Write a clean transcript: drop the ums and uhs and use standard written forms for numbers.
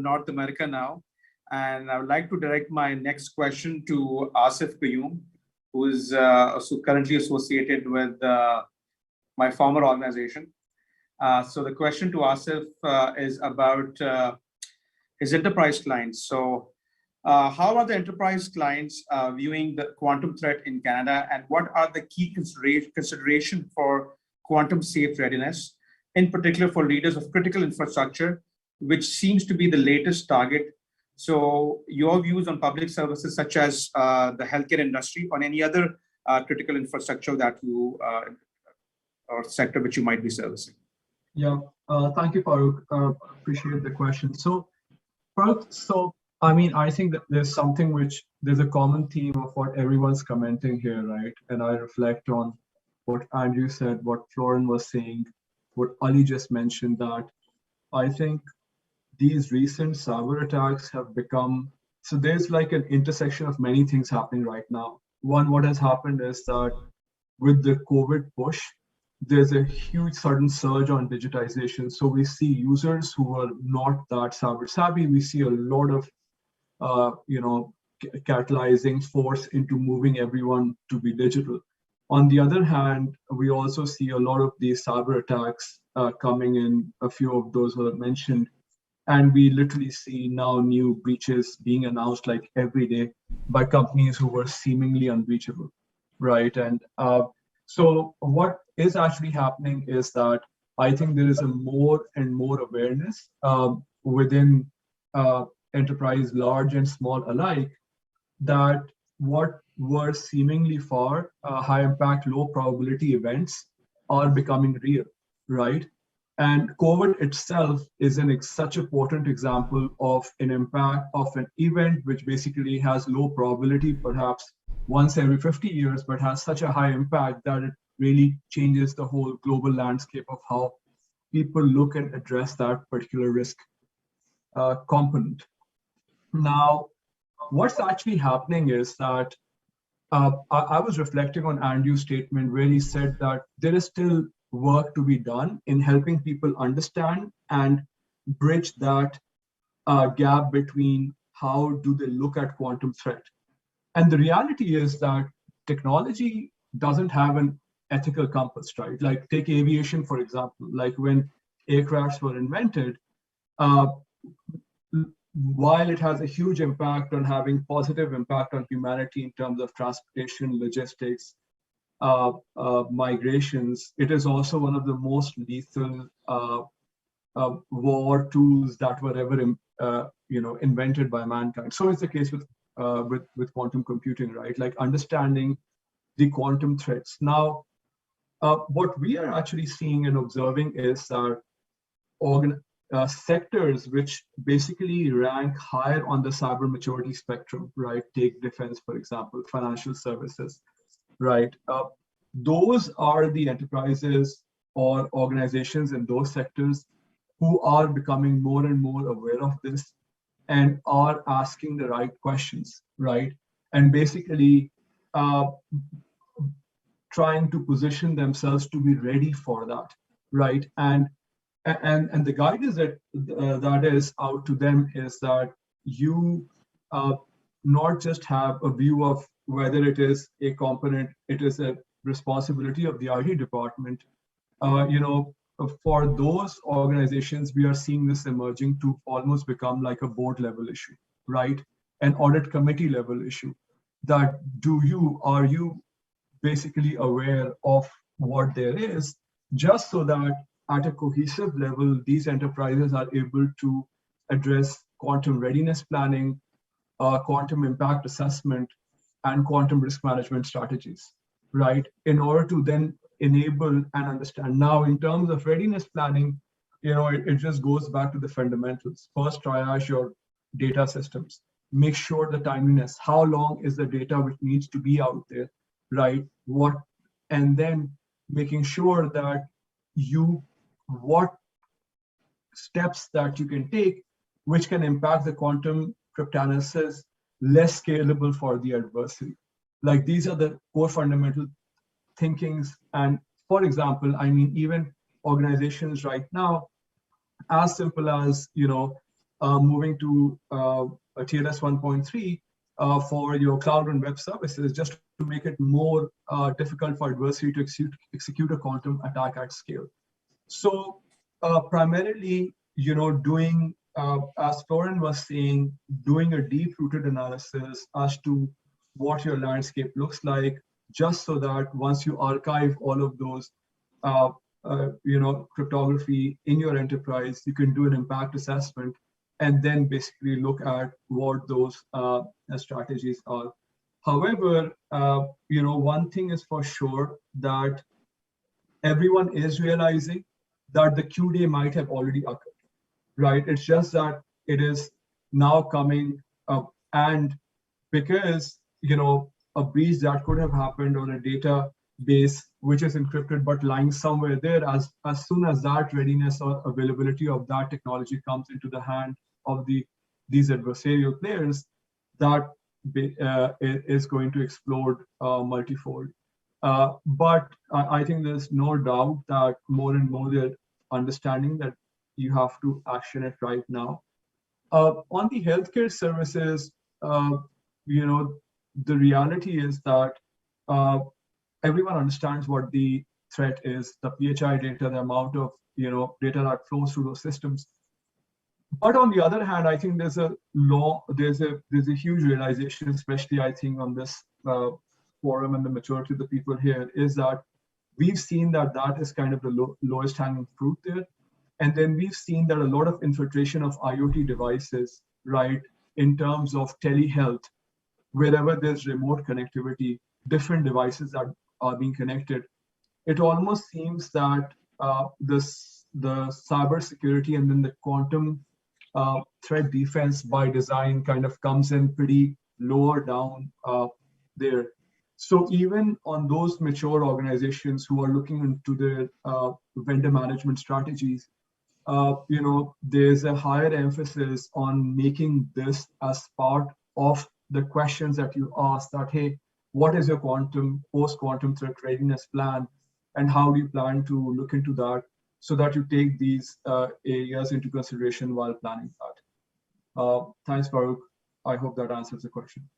North America now. And I would like to direct my next question to Asif Qayyum, who is currently associated with my former organization. So the question to Asif is about his enterprise clients. So how are the enterprise clients viewing the quantum threat in Canada, and what are the key consideration for quantum safe readiness, in particular for leaders of critical infrastructure, which seems to be the latest target? So your views on public services such as the healthcare industry, on any other critical infrastructure that you or sector which you might be servicing? Yeah, thank you, Farooq. Appreciate the question. So, Farooq, I mean, I think that there's a common theme of what everyone's commenting here, right? And I reflect on what Andrew said, what Florin was saying, what Ali just mentioned, that I think these recent cyber attacks have become, so there's like an intersection of many things happening right now. One, what has happened is that with the COVID push, there's a huge sudden surge on digitization. So we see users who are not that cyber savvy. We see a lot of, catalyzing force into moving everyone to be digital. On the other hand, we also see a lot of these cyber attacks coming in, a few of those were mentioned. And we literally see now new breaches being announced like every day by companies who were seemingly unreachable, right? And so what is actually happening is that I think there is a more and more awareness within enterprise, large and small alike, that what were seemingly far high impact, low probability events are becoming real, right? And COVID itself is such a potent example of an impact of an event which basically has low probability, perhaps once every 50 years, but has such a high impact that it really changes the whole global landscape of how people look and address that particular risk component. Now, what's actually happening is that I was reflecting on Andrew's statement where he said that there is still work to be done in helping people understand and bridge that gap between how do they look at quantum threat. And the reality is that technology doesn't have an ethical compass, right? Like take aviation, for example, like when aircrafts were invented, while it has a huge impact on having positive impact on humanity in terms of transportation, logistics, migrations, it is also one of the most lethal war tools that were ever invented by mankind. So it's the case with quantum computing, right? Like understanding the quantum threats. Now, what we are actually seeing and observing is that sectors which basically rank higher on the cyber maturity spectrum, right? Take defense, for example, financial services, right? Those are the enterprises or organizations in those sectors who are becoming more and more aware of this and are asking the right questions, right? And basically trying to position themselves to be ready for that, right? And the guidance that is out to them is that you not just have a view of whether it is a component, it is a responsibility of the IT department. For those organizations, we are seeing this emerging to almost become like a board level issue, right? An audit committee level issue. That are you basically aware of what there is, just so that at a cohesive level, these enterprises are able to address quantum readiness planning, quantum impact assessment, and quantum risk management strategies, right? In order to then enable and understand. Now, in terms of readiness planning, it just goes back to the fundamentals. First, triage your data systems. Make sure the timeliness, how long is the data which needs to be out there, right? And then making sure that what steps that you can take which can impact the quantum cryptanalysis less scalable for the adversary. Like these are the core fundamental thinkings. And for example, I mean, even organizations right now, as simple as, moving to a TLS 1.3 for your cloud and web services, just to make it more difficult for adversary to execute a quantum attack at scale. So primarily, doing, as Florin was saying, doing a deep-rooted analysis as to what your landscape looks like, just so that once you archive all of those, cryptography in your enterprise, you can do an impact assessment and then basically look at what those strategies are. However, one thing is for sure, that everyone is realizing that the Q-day might have already occurred, right? It's just that it is now coming up, and because, a breach that could have happened on a database which is encrypted but lying somewhere there, as soon as that readiness or availability of that technology comes into the hand of these adversarial players, that is going to explode multifold. But I think there's no doubt that more and more they're understanding that you have to action it right now. On the healthcare services, the reality is that everyone understands what the threat is, the PHI data, the amount of data that flows through those systems. But on the other hand, I think there's a huge realization, especially I think on this forum, and the majority of the people here, is that we've seen that is kind of the lowest hanging fruit there. And then we've seen that a lot of infiltration of IoT devices, right, in terms of telehealth, wherever there's remote connectivity, different devices that are being connected. It almost seems that the cybersecurity and then the quantum threat defense by design kind of comes in pretty lower down there. So even on those mature organizations who are looking into their vendor management strategies, there's a higher emphasis on making this as part of the questions that you ask, that, hey, what is your post-quantum threat readiness plan? And how do you plan to look into that, so that you take these areas into consideration while planning that? Thanks, Farooq. I hope that answers the question.